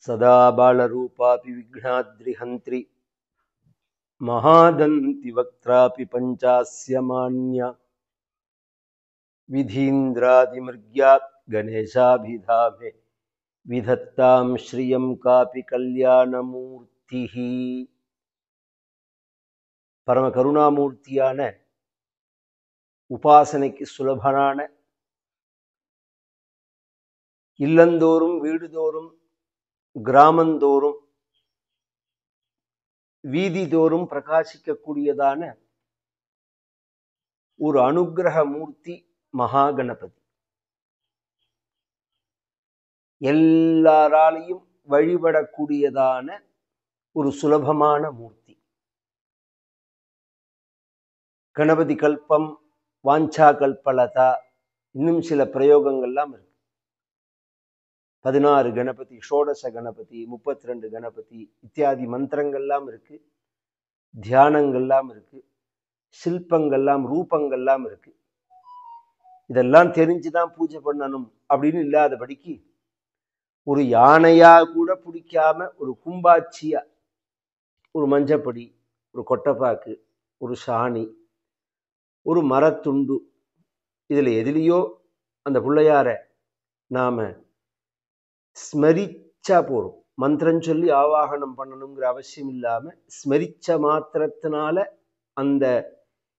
सदा बालरूपापि विघ्नाद्रिहन्त्रि महादन्ति वक्त्रापि पञ्चास्य मान्या विधीन्द्रादिमृग्या गणेशाभिधामे विधत्तां श्रियं कापि कल्याणमूर्तिः परम करुणामूर्तिயான உபாசனைக்கு சுலபனான இல்லந்தோறும் வீடுதோறும் கிராமந்தோறும் வீதிதோறும் பிரகாசிக்கக்கூடியதான ஒரு அனுக்கிரக மூர்த்தி மகாகணபதி. எல்லாராலையும் வழிபடக்கூடியதான ஒரு சுலபமான மூர்த்தி. கணபதி கல்பம், வாஞ்சா கல்பலதா, இன்னும் சில பிரயோகங்கள்லாம் இருக்கு. 16 கணபதி, ஷோடச கணபதி, 32 கணபதி இத்தியாதி மந்திரங்கள்லாம் இருக்கு, தியானங்கள்லாம் இருக்கு, சில்பங்கள்லாம் ரூபங்கள்லாம் இருக்கு. இதெல்லாம் தெரிஞ்சுதான் பூஜை பண்ணணும் அப்படின்னு இல்லாதபடிக்கு ஒரு யானையா கூட பிடிக்காம ஒரு கும்பாச்சியா ஒரு மஞ்சப்பொடி, ஒரு கொட்டைப்பாக்கு, ஒரு சாணி, ஒரு மரத்துண்டு, இதுல எதுலேயோ அந்த பிள்ளையார நாம ஸ்மரிச்சா போறோம். மந்திரம் சொல்லி ஆவாகனம் பண்ணணுங்கிற அவசியம் இல்லாம ஸ்மரிச்ச மாத்திரத்தினால அந்த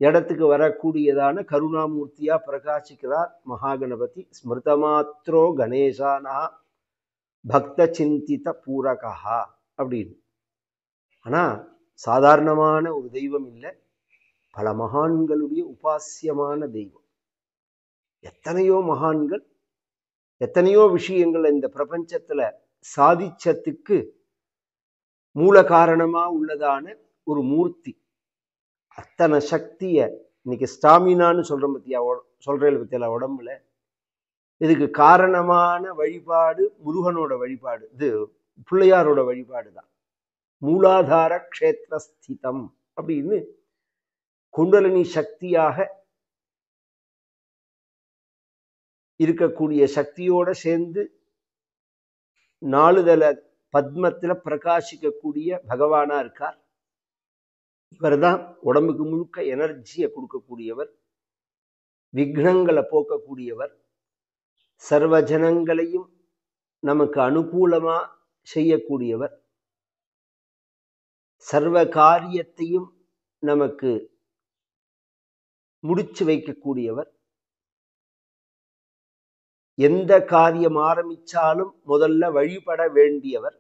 இடத்துக்கு வரக்கூடியதான கருணாமூர்த்தியா பிரகாசிக்கிறார் மகாகணபதி. ஸ்மிருதமாத்ரோ கணேசானா பக்த சிந்தித பூரகா அப்படின்னு. ஆனா சாதாரணமான ஒரு தெய்வம் இல்லை, பல மகான்களுடைய உபாசியமான தெய்வம். எத்தனையோ மகான்கள் எத்தனையோ விஷயங்கள் இந்த பிரபஞ்சத்துல சாதிச்சத்துக்கு மூல காரணமா உள்ளதான ஒரு மூர்த்தி. அத்தனை சக்திய இன்னைக்கு ஸ்டாமினான்னு சொல்றேன் பத்தியா, சொல்றேன் பத்தியா உடம்புல. இதுக்கு காரணமான வழிபாடு முருகனோட வழிபாடு, இது பிள்ளையாரோட வழிபாடு தான். மூலாதார க்ஷேத்திரஸ்திதம் அப்படின்னு குண்டலினி சக்தியாக இருக்கக்கூடிய சக்தியோட சேர்ந்து நாலுதல பத்மத்துல பிரகாசிக்கக்கூடிய பகவானா இருக்கார். இவர் தான் உடம்புக்கு முழுக்க எனர்ஜியை கொடுக்கக்கூடியவர், விக்னங்களை போக்கக்கூடியவர், சர்வ ஜனங்களையும் நமக்கு அனுகூலமா செய்யக்கூடியவர், சர்வ காரியத்தையும் நமக்கு முடிச்சு வைக்கக்கூடியவர். எந்த காரியம் ஆரம்பிச்சாலும் முதல்ல வழிபட வேண்டியவர்.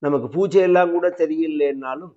நமக்கு பூஜை எல்லாம் கூட தெரியலன்னாலும்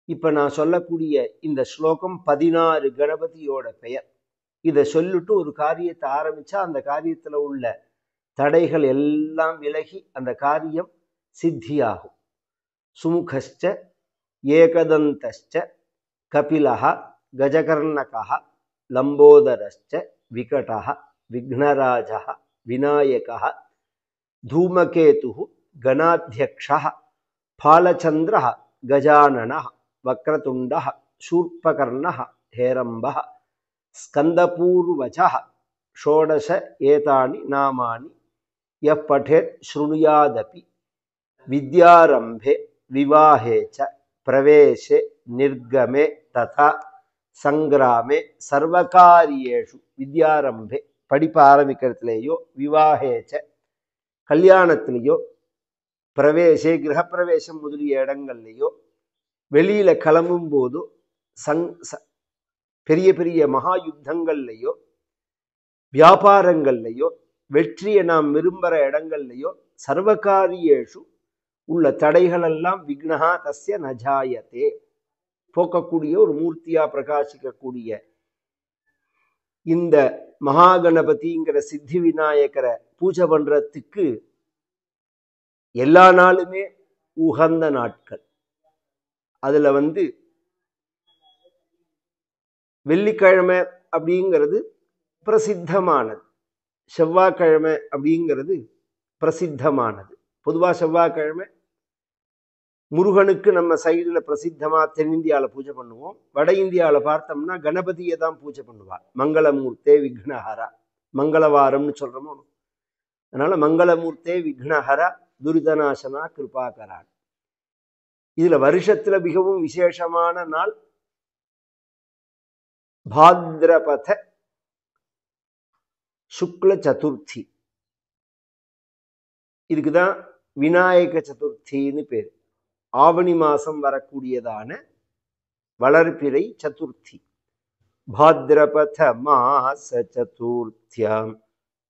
இப்ப நான் சொல்லக்கூடிய இந்த ஸ்லோகம் 16 கணபதியோட பெயர். இதை சொல்லிட்டு ஒரு காரியத்தை ஆரம்பிச்சா அந்த காரியத்துல உள்ள தடைகள் எல்லாம் விலகி அந்த காரியம் சித்தியாகும். சுமுகஸ்ச ஏகதந்தஸ்ச கபிலஹ கஜகர்ணகஹ லம்போதரஸ்ச விகடஹ விக்னராஜஹ விநாயகஹ தூமகேதுஹ கணாத்யக்ஷஹ பாலச்சந்திரஹ கஜானனஹ வக்ரதுண்டஹ சூர்பகர்ணஹ ஹேரம்பஹ ஸ்கந்தபூர்வஜஹ ஷோடச ஏதானி நாமானி யப் படேத் ஸ்ருணுயாதபி வித்யாரம்பே விவாஹே ச பிரவேசே நிர்கமே ததா சங்கிராமே சர்வகாரியேஷு. வித்யாரம்பே படிப்பு ஆரம்பிக்கிறதுலேயோ, விவாஹேச்ச கல்யாணத்திலேயோ, பிரவேசே கிரகப்பிரவேசம் முதலிய இடங்கள்லையோ, வெளியில கிளம்பும் போதோ, பெரிய பெரிய மகா யுத்தங்கள்லையோ, வியாபாரங்கள்லையோ, வெற்றியை நாம் விரும்புகிற இடங்கள்லையோ, சர்வகாரியேஷு உள்ள தடைகளெல்லாம் விக்னஹா தஸ்ய நஜாயத்தே போக்கக்கூடிய ஒரு மூர்த்தியா பிரகாசிக்கக்கூடிய இந்த மகாகணபதிங்கிற சித்தி விநாயகரை பூஜை பண்றதுக்கு எல்லா நாளுமே உகந்த நாட்கள். அதுல வெள்ளிக்கிழமை அப்படிங்கிறது பிரசித்தமானது, செவ்வாய்க்கிழமை அப்படிங்கிறது பிரசித்தமானது. பொதுவா செவ்வாய்க்கிழமை முருகனுக்கு நம்ம சைடுல பிரசித்தமா தென்னிந்தியாவில் பூஜை பண்ணுவோம். வட இந்தியாவில் பார்த்தோம்னா கணபதியை தான் பூஜை பண்ணுவார். மங்களமூர்த்தே விக்னஹரா, மங்களவாரம்னு சொல்றோமோ. அதனால மங்களமூர்த்தே விக்னஹரா துரிதநாசனா கிருபாகரான். இதுல வருஷத்துல மிகவும் விசேஷமான நாள் பாத்ரபத சுக்ல சதுர்த்தி. இதுக்குதான் விநாயக சதுர்த்தின்னு பேர். ஆவணி மாசம் வரக்கூடியதான வளர்பிறை சதுர்த்தி. பாத்ரபத மாச சதுர்த்தியாம்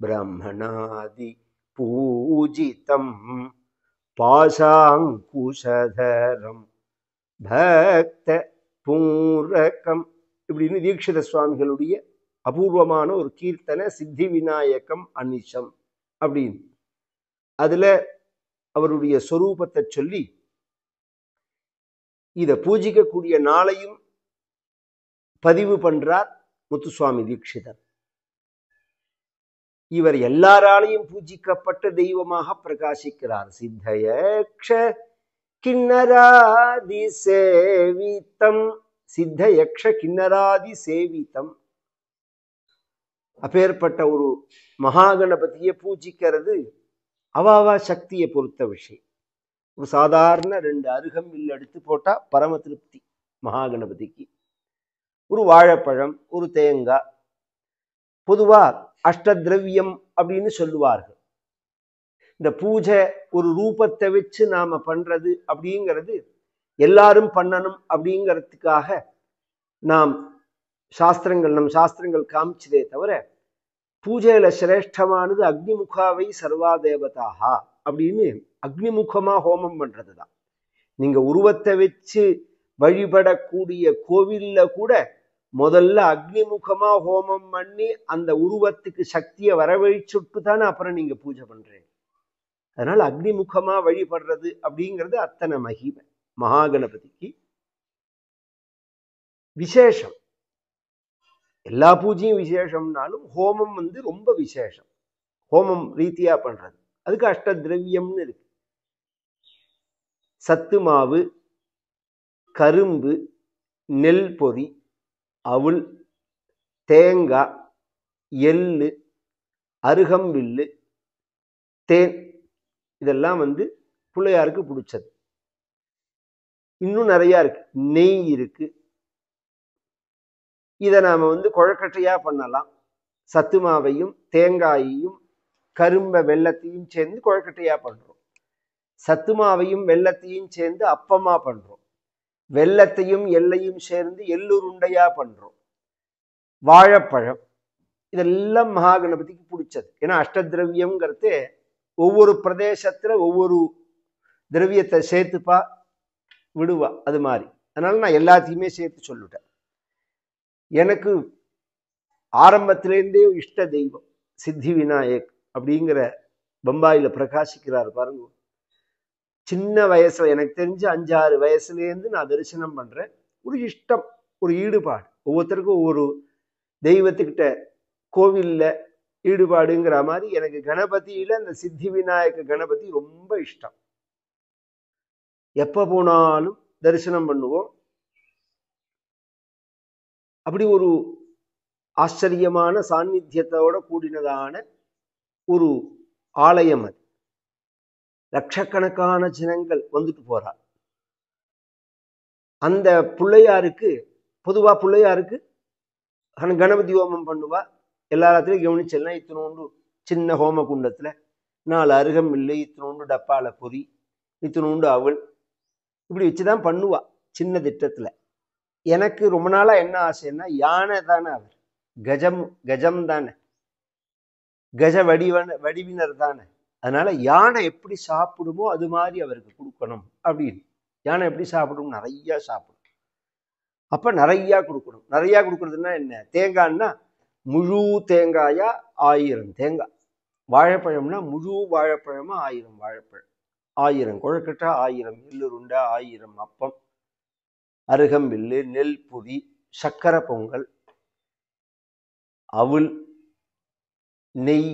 பிரம்மணாதி பூஜிதம் பாசாங்குஷதரம் பக்த பூரகம் இப்படின்னு தீட்சித சுவாமிகளுடைய அபூர்வமான ஒரு கீர்த்தனை சித்தி விநாயகம் அனிஷம் அப்படின்னு. அதுல அவருடைய சொரூபத்தை சொல்லி இத பூஜிக்கக்கூடிய நாளையும் பதிவு பண்றார் முத்துசுவாமி தீட்சிதர். இவர் எல்லாராலையும் பூஜிக்கப்பட்ட தெய்வமாக பிரகாசிக்கிறார். சித்தயக்ஷ கிண்ணராதி சேவித்தம், சித்தயக்ஷ கிண்ணராதி சேவித்தம். அப்பேற்பட்ட ஒரு மகாகணபதியை பூஜிக்கிறது அவாவா சக்தியை பொறுத்த விஷயம். ஒரு சாதாரண 2 அருகம்பில் எடுத்து போட்டா பரம திருப்தி மகாகணபதிக்கு. ஒரு வாழைப்பழம், ஒரு தேங்காய். பொதுவா அஷ்டதிரவியம் அப்படின்னு சொல்லுவார்கள். இந்த பூஜை ஒரு ரூபத்தை வச்சு நாம பண்றது அப்படிங்கிறது எல்லாரும் பண்ணணும் அப்படிங்கிறதுக்காக நம் சாஸ்திரங்கள் காமிச்சதே தவிர, பூஜையில சிரேஷ்டமானது அக்னிமுகாவை சர்வா தேவதாகா அப்படின்னு அக்னிமுகமா ஹோமம் பண்றதுதான். நீங்க உருவத்தை வச்சு வழிபடக்கூடிய கோவில்ல கூட முதல்ல அக்னிமுகமா ஹோமம் பண்ணி அந்த உருவத்துக்கு சக்தியை வரவழைச்சுட்டு தானே அப்புறம் நீங்க பூஜை பண்றீங்க. அதனால அக்னிமுகமா வழிபடுறது அப்படிங்கிறது அத்தனை மகிமை. மகாகணபதிக்கு விசேஷம். எல்லா பூஜையும் விசேஷம்னாலும் ஹோமம் ரொம்ப விசேஷம். ஹோமம் ரீதியா பண்றது அதுக்கு அஷ்டதிரவியம்னு இருக்கு. சத்து மாவு, கரும்பு, நெல் பொரி, அவுள், தேங்காய், எள்ளு, அருகம்பில்லு, தேன், இதெல்லாம் பிள்ளையாருக்கு பிடிச்சது. இன்னும் நிறைய இருக்கு. நெய் இருக்கு. இதை நாம குழக்கட்டையா பண்ணலாம். சத்து மாவையும் தேங்காயையும் கரும்ப வெள்ளத்தையும் சேர்ந்து குழக்கட்டையா பண்றோம். சத்து மாவையும் வெள்ளத்தையும் சேர்ந்து அப்பமா பண்றோம். வெள்ளத்தையும் எள்ளையும் சேர்ந்து எள்ளுருண்டையா பண்றோம். வாழைப்பழம், இதெல்லாம் மகாகணபதிக்கு பிடிச்சது. ஏன்னா அஷ்டதிரவியம்ங்கிறது ஒவ்வொரு பிரதேசத்துல ஒவ்வொரு திரவியத்தை சேர்த்துப்பா விடுவா, அது மாதிரி. அதனால நான் எல்லாத்தையுமே சேர்த்து சொல்லிட்டேன். எனக்கு ஆரம்பத்திலேருந்தே இஷ்ட தெய்வம் சித்தி விநாயக் அப்படிங்கிற பம்பாயில பிரகாசிக்கிறார் பாருங்க. சின்ன வயசுல, எனக்கு தெரிஞ்சு 5-6 வயசுலேருந்து நான் தரிசனம் பண்றேன். ஒரு இஷ்டம், ஒரு ஈடுபாடு. ஒவ்வொருத்தருக்கும் ஒவ்வொரு தெய்வத்துக்கிட்ட கோவில்ல ஈடுபாடுங்கிற மாதிரி எனக்கு கணபதியில இந்த சித்தி விநாயக கணபதி ரொம்ப இஷ்டம். எப்ப போனாலும் தரிசனம் பண்ணுவோம். அப்படி ஒரு ஆச்சரியமான சாநித்தியத்தோட கூடினதான ஒரு ஆலயம் அது. லட்சக்கணக்கான ஜனங்கள் வந்துட்டு போறார். அந்த பிள்ளையாருக்கு பொதுவா பிள்ளையாருக்கு கணபதி ஹோமம் பண்ணுவா. எல்லாத்துலயும் கவனிச்செல்லாம் இத்தினோண்டு சின்ன ஹோம குண்டத்துல 4 அருகம்பில்லை, இத்தினோண்டு டப்பால பொறி, இத்தினோண்டு அவள், இப்படி வச்சுதான் பண்ணுவா சின்ன திட்டத்துல. எனக்கு ரொம்ப நாளா என்ன ஆசைன்னா, யானை தானே அவர், கஜம் தானே, கஜ வடிவினர் தானே. அதனால யானை எப்படி சாப்பிடுமோ அது மாதிரி அவருக்கு கொடுக்கணும் அப்படின்னு. யானை எப்படி சாப்பிடும்? நிறைய சாப்பிடும். அப்ப நிறைய கொடுக்கணும். நிறைய கொடுக்கறதுன்னா என்ன? தேங்காய்னா முழு தேங்காயா 1000 தேங்காய். வாழைப்பழம்னா முழு வாழைப்பழமா 1000 வாழைப்பழம், 1000 கொழுக்கட்டை, 1000 எள்ளுருண்டை, 1000 அப்பம், அருகம்பில்லு, நெல் பொதி, சக்கரை பொங்கல், அவுள், நெய்,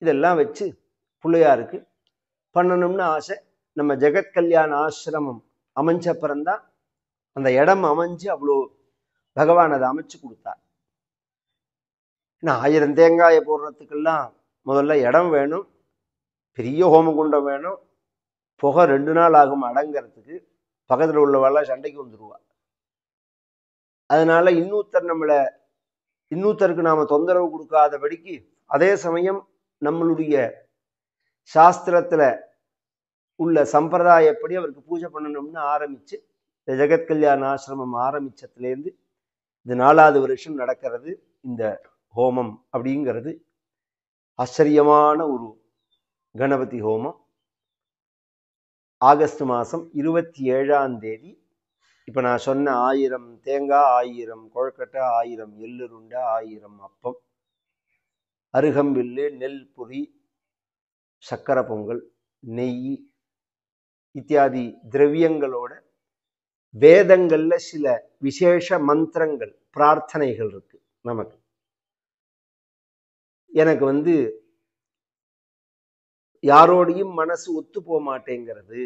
இதெல்லாம் வச்சு பிள்ளையாருக்கு பண்ணணும்னு ஆசை. நம்ம ஜெகத் கல்யாண ஆசிரமம் அமைஞ்சப்புறம்தான் அந்த இடம் அமைஞ்சு அவ்வளோ பகவான் அதை அமைச்சு கொடுத்தார். ஏன்னா 1000 தேங்காயை போடுறதுக்கெல்லாம் முதல்ல இடம் வேணும், பெரிய ஹோமகுண்டம் வேணும், புகை 2 நாள் ஆகும் அடங்கிறதுக்கு. பக்கத்தில் உள்ளவெல்லாம் சண்டைக்கு வந்துடுவா. அதனால இன்னொருத்தருக்கு நாம தொந்தரவு கொடுக்காதபடிக்கு, அதே சமயம் நம்மளுடைய சாஸ்திரத்துல உள்ள சம்பிரதாயப்படி அவருக்கு பூஜை பண்ணணும்னு ஆரம்பிச்சு, இந்த ஜெகத்கல்யாண ஆசிரமம் ஆரம்பிச்சதுலேருந்து இது 4வது வருஷம் நடக்கிறது இந்த ஹோமம் அப்படிங்கிறது. ஆச்சரியமான ஒரு கணபதி ஹோமம். ஆகஸ்ட் மாதம் 27ஆம் தேதி. இப்போ நான் சொன்ன 1000 தேங்காய், 1000 கொழுக்கட்டை, 1000 எள்ளுருண்டை, 1000 அப்பம், அருகம்பில்லு, நெல் பொரி, சக்கரை பொங்கல், நெய் இத்தியாதி திரவியங்களோட வேதங்கள்ல சில விசேஷ மந்திரங்கள், பிரார்த்தனைகள் இருக்கு நமக்கு. எனக்கு யாரோடையும் மனசு ஒத்து போக மாட்டேங்கிறது,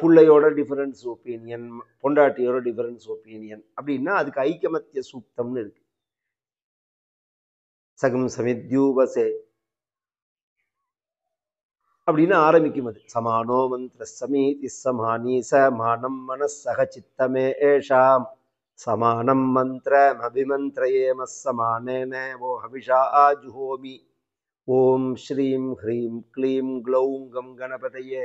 பிள்ளையோட டிஃபரன்ஸ் ஒப்பீனியன், பொண்டாட்டியோட டிஃபரன்ஸ் ஒப்பீனியன் அப்படின்னா அதுக்கு ஐக்கமத்திய சூக்தம்னு இருக்கு. சகம் சமித்யூபசே அப்படின்னு ஆரம்பிக்கும். அது சமானோ மந்திர சமீதி சமானி சமானம் மனசக சித்தமே ஏஷாம் சமானம் மந்திரம் அபிமந்திரயேம சமானேன ஓ ஹவிஷா ஜுஹோமி ஓம் ஸ்ரீம் ஹ்ரீம் க்ளீம் க்ளௌம் கம் கணபதயே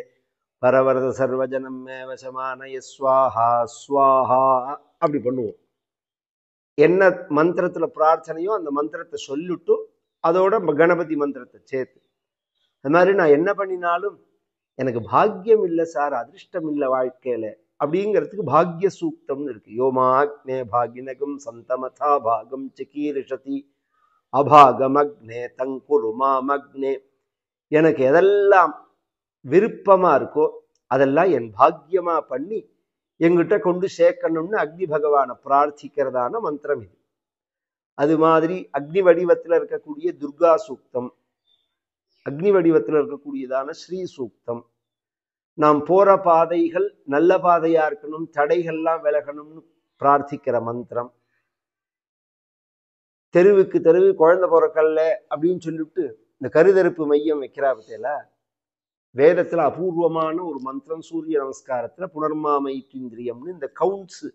பரவரத சர்வஜனம் மேவ சமானய ஸ்வாஹா ஸ்வாஹா அப்படி பண்ணுவோம். என்ன மந்திரத்துல பிரார்த்தனையோ அந்த மந்திரத்தை சொல்லிட்டு அதோட கணபதி மந்திரத்தை சேர்த்து. அது மாதிரி நான் என்ன பண்ணினாலும் எனக்கு பாக்கியம் இல்லை சார், அதிர்ஷ்டம் இல்லை வாழ்க்கையில அப்படிங்கிறதுக்கு பாக்ய சூக்தம்னு இருக்கு. யோமாக்னே பாகினகம் சந்தமதா பாகம் சிகீரிஷதி அபாகமக்னே தங்குரு மாமக்னே. எனக்கு எதெல்லாம் விருப்பமா இருக்கோ அதெல்லாம் என் பாக்கியமா பண்ணி எங்கிட்ட கொண்டு சேர்க்கணும்னு அக்னி பகவானை பிரார்த்திக்கிறதான மந்திரம் இது. அது மாதிரி அக்னி வடிவத்தில் இருக்கக்கூடிய துர்கா சூக்தம், அக்னி வடிவத்தில் இருக்கக்கூடியதான ஸ்ரீ சூக்தம், நாம் போற பாதைகள் நல்ல பாதையா இருக்கணும், தடைகள்லாம் விலகணும்னு பிரார்த்திக்கிற மந்திரம், தெருவுக்கு தெருவு குழந்தை பிறக்கல்ல அப்படின்னு சொல்லிட்டு இந்த கருதறுப்பு மையம் வைக்கிறா பத்தியில, வேதத்துல அபூர்வமான ஒரு மந்திரம் சூரிய நமஸ்காரத்துல புனர்மாமைத்விந்திரியம்னு இந்த கவுண்ட்ஸ்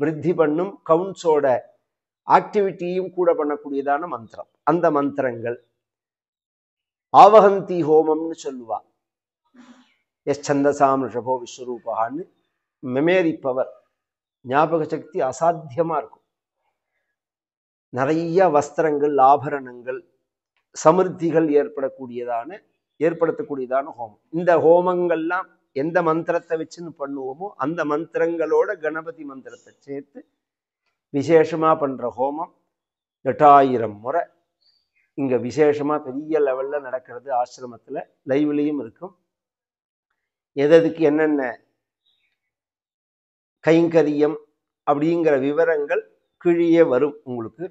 விருத்தி பண்ணும், கவுண்ட்ஸோட ஆக்டிவிட்டியும் கூட பண்ணக்கூடியதான மந்திரம். அந்த மந்திரங்கள் ஆவகந்தி ஹோமம்னு சொல்லுவா. எஸ் சந்தசாம் ரிஷபோ விஸ்வரூபான்னு மெமரி பவர், ஞாபக சக்தி அசாத்தியமா இருக்கும். நிறைய வஸ்திரங்கள், ஆபரணங்கள், சமிருத்திகள் ஏற்படுத்தக்கூடியதான ஹோமம். இந்த ஹோமங்கள்லாம் எந்த மந்திரத்தை வச்சுன்னு பண்ணுவோமோ அந்த மந்திரங்களோட கணபதி மந்திரத்தை சேர்த்து விசேஷமா பண்ற ஹோமம் 8000 முறை இங்க விசேஷமா பெரிய லெவல்ல நடக்கிறது. ஆசிரமத்துல லைவ்லயும் இருக்கும். எதுக்கு என்னென்ன கைங்கரியம் அப்படிங்கிற விவரங்கள் கீழே வரும் உங்களுக்கு.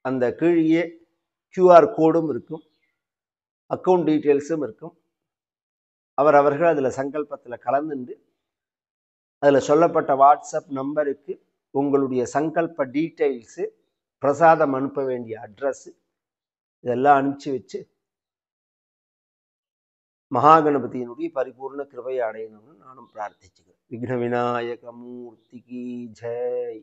அந்த கீழே QR கோடும் இருக்கும், அக்கௌண்ட் டீட்டெயில்ஸும் இருக்கும். அவர்கள் அதுல சங்கல்பத்துல கலந்துண்டு அதுல சொல்லப்பட்ட வாட்ஸ்அப் நம்பருக்கு உங்களுடைய சங்கல்ப டீட்டெயில்ஸு, பிரசாதம் அனுப்ப வேண்டிய அட்ரஸ் இதெல்லாம் அனுப்பிச்சு வச்சு மகாகணபதியினுடைய பரிபூர்ண கிருபை அடையணும்னு நானும் பிரார்த்திச்சுக்கிறேன். விக்ன விநாயக மூர்த்திக்கு ஜெய்.